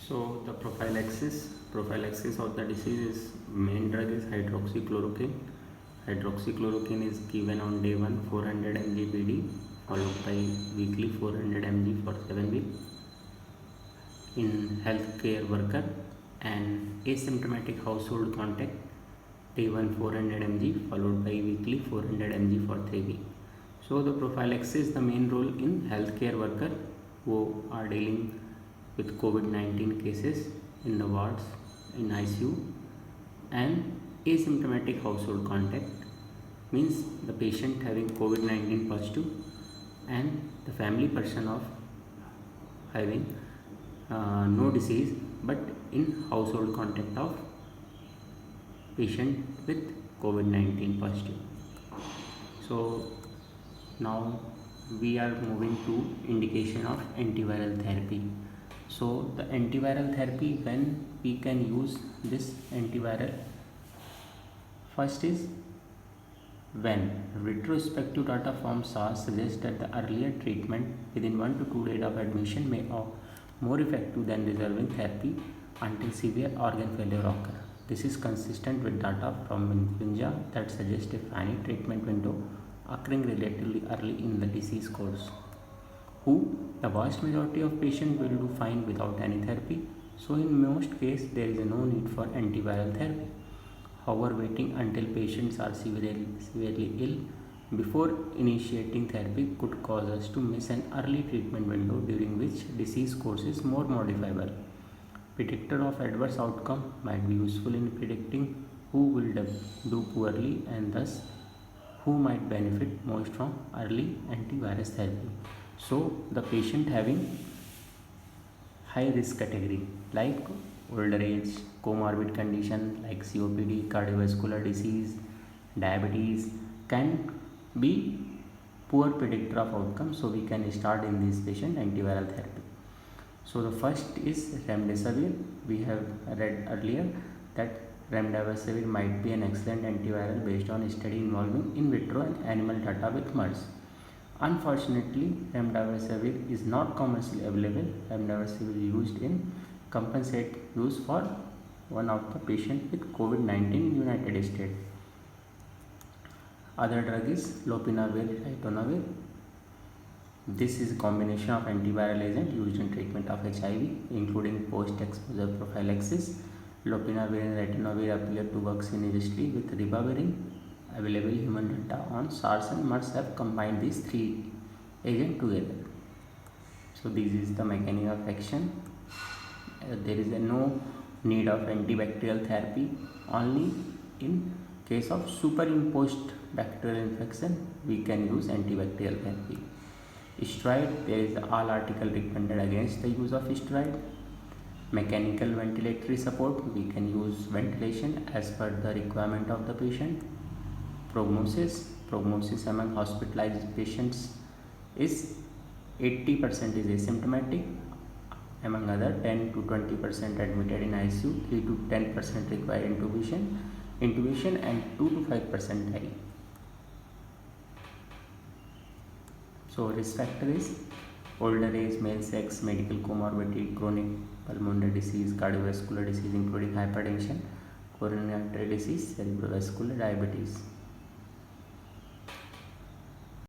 So the prophylaxis of the disease is main drug is hydroxychloroquine. Hydroxychloroquine is given on day 1 400 mg BD followed by weekly 400 mg for 7 weeks in healthcare worker and asymptomatic household contact. Day 1 400 mg followed by weekly 400 mg for 3 weeks. So the prophylaxis the main role in healthcare worker who are dealing with COVID-19 cases in the wards in ICU, and asymptomatic household contact means the patient having COVID-19 positive and the family person of having no disease but in household contact of patient with COVID-19 positive. So now we are moving to indication of antiviral therapy. So the antiviral therapy, when we can use this antiviral, first is when retrospective data from SARS suggests that the earlier treatment within 1 to 2 days of admission may be more effective than reserving therapy until severe organ failure occurs. This is consistent with data from influenza that suggests a finite treatment window occurring relatively early in the disease course. The vast majority of patients will do fine without any therapy. So in most cases there is no need for antiviral therapy. However, waiting until patients are severely ill before initiating therapy could cause us to miss an early treatment window during which disease course is more modifiable. Predictor of adverse outcome might be useful in predicting who will do poorly and thus who might benefit most from early antivirus therapy. So the patient having high risk category like older age, comorbid condition like COPD, cardiovascular disease, diabetes can be poor predictor of outcome. So we can start in this patient antiviral therapy. So the first is remdesivir. We have read earlier that remdesivir might be an excellent antiviral based on a study involving in vitro and animal data with MERS. Unfortunately, remdesivir is not commercially available. Remdesivir is used in compensate use for one of the patient with COVID-19 in United States. Other drug is lopinavir, ritonavir. This is a combination of antiviral agent used in treatment of HIV, including post-exposure prophylaxis. Lopinavir and ritonavir appear to work synergistically with ribavirin. Available human data on SARS and MERS have combined these three agents together. So this is the mechanism of action. There is no need of antibacterial therapy. Only in case of superimposed bacterial infection we can use antibacterial therapy. Steroid, there is all article recommended against the use of steroid. Mechanical ventilatory support, we can use ventilation as per the requirement of the patient. Prognosis among hospitalized patients is 80% is asymptomatic, among other 10 to 20% admitted in ICU, 3 to 10% require intubation and 2 to 5% die. So risk factor is older age, male sex, medical comorbidity, chronic pulmonary disease, cardiovascular disease including hypertension, coronary artery disease, cerebrovascular diabetes.